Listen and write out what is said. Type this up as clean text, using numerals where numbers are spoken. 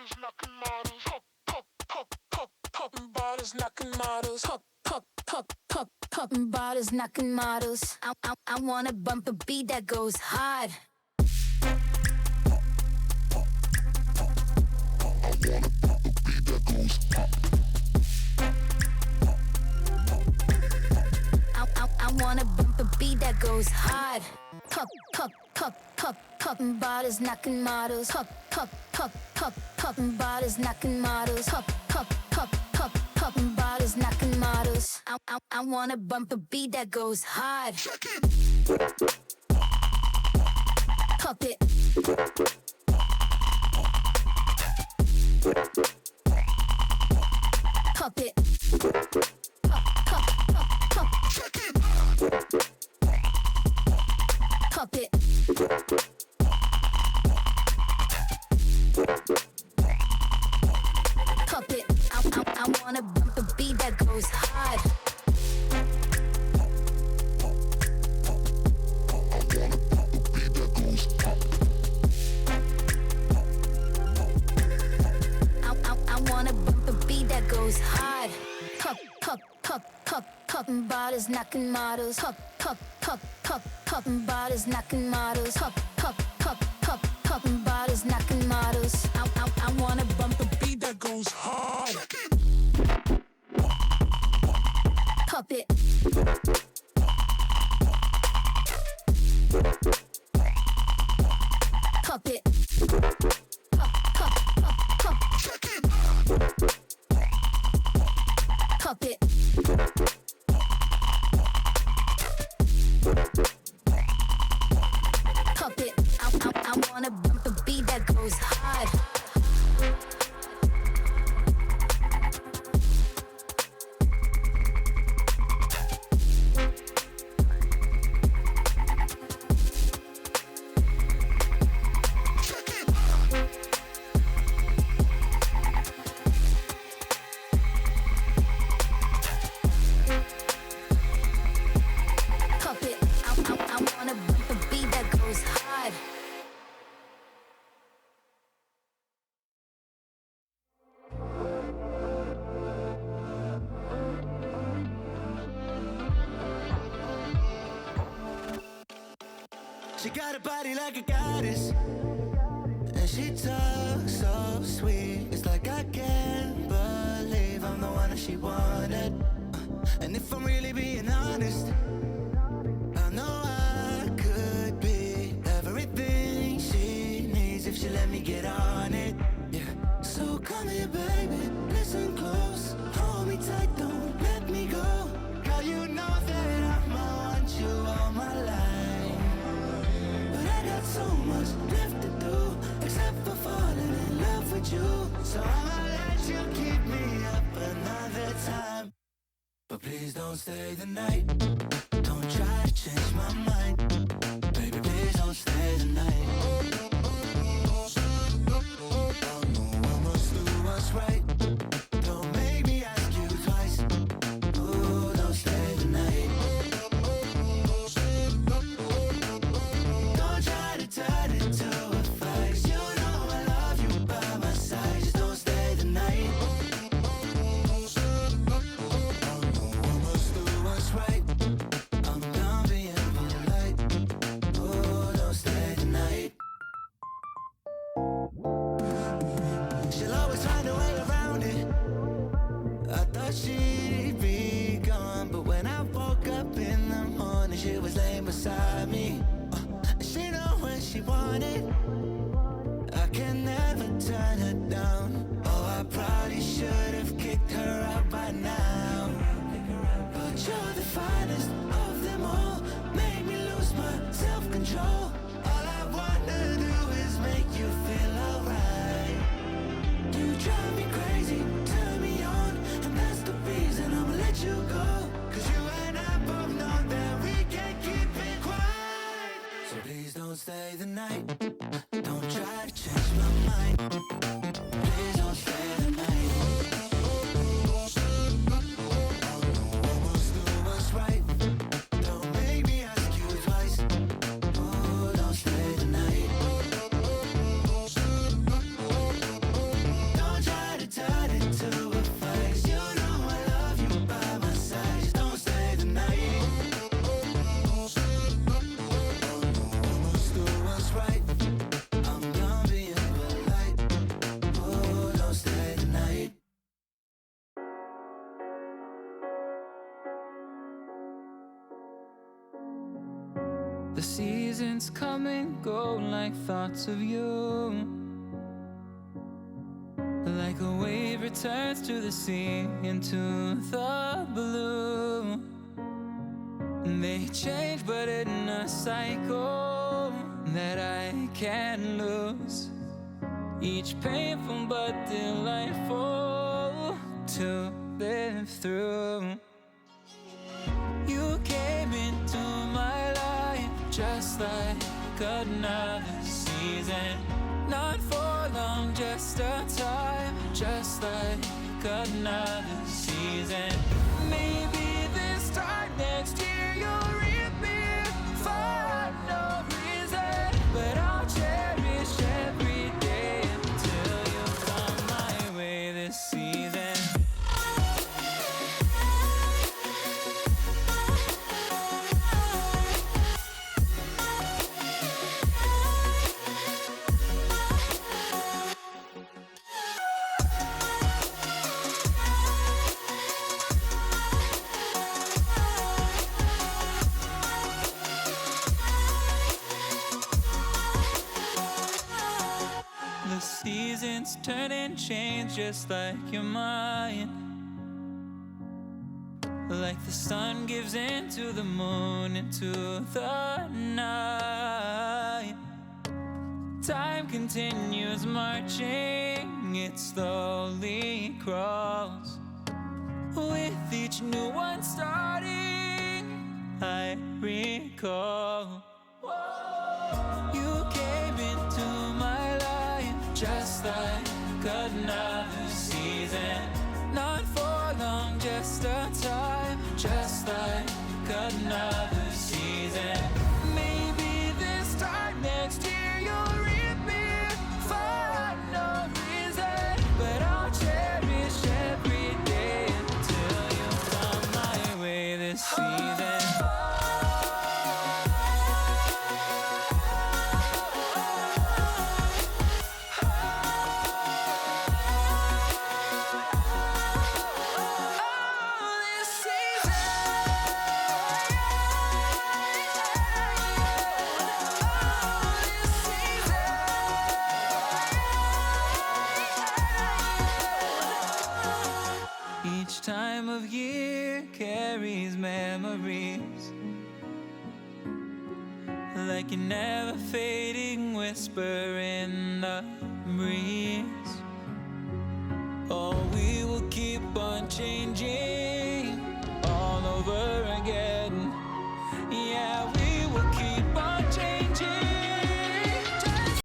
Bottles knocking models. I wanna bump a beat that goes hard. I wanna bump a beat that goes hard. Poppin' bottles, knocking models. Poppin' bottles, knocking models. Poppin' bottles, knocking models. I wanna bump a beat that goes hard. Pop it. Pop it. Pop it. Pop it. I wanna bump a beat that goes hard. I wanna bump a beat that goes hard. Poppin' bottles, knocking models. Poppin' bottles, knocking models. Poppin' bottles, knocking models. I wanna bump a beat that goes hard. Pop it. Pop it. Pop it. Pop it. I wanna bump a beat that goes hard. She got a body like a goddess, and she talks so sweet. It's like I can't believe I'm the one that she wanted. And if I'm really being honest, I know I could be everything she needs if she let me get on it. Yeah. So come here, baby, listen close, hold me tight, don't let me go. Girl, you know that I'ma want you all my life. So much left to do, except for falling in love with you. So I'ma let you keep me up another time, but please don't stay the night. Don't try to change my mind, baby, please don't stay the night. I know I must do what's right. Don't make me ask you twice. Oh, don't stay the night. Turn it to a fight. You know I love you by my side. Just don't stay the night. I know I must do what's right. I'm done being polite. Oh, don't stay the night. She'll always find a way around it. I thought she'd be gone, but when I woke up in the morning, she was laying beside me. She know when she wanted, I can never turn her down. Oh, I probably should have kicked her out by now, but you're the finest of them all. Make me lose my self-control. All I wanna do is make you feel alright. You drive me crazy, turn me on, and that's the reason I'ma let you go. Cause you and I both know that we can't keep it quiet. So please don't stay the night. Don't The seasons come and go like thoughts of you. Like a wave returns to the sea, into the blue. They change but in a cycle that I can't lose. Each painful but delightful to live through. You came into my life just like another season. Not for long, just a time, just like another season. Maybe this time next year you'll reappear for no reason, but I'll cherish every day until you come my way this season. The seasons turn and change just like your mind. Like the sun gives into the moon, into the night. Time continues marching, it slowly crawls. With each new one starting, I recall. You came into my life just like another season. Not for long, just a time, just like another season. Maybe this time next year you'll reappear for no reason, but I'll cherish every day until you come my way this season. Each time of year carries memories, like a never fading whisper in the breeze. Oh, we will keep on changing.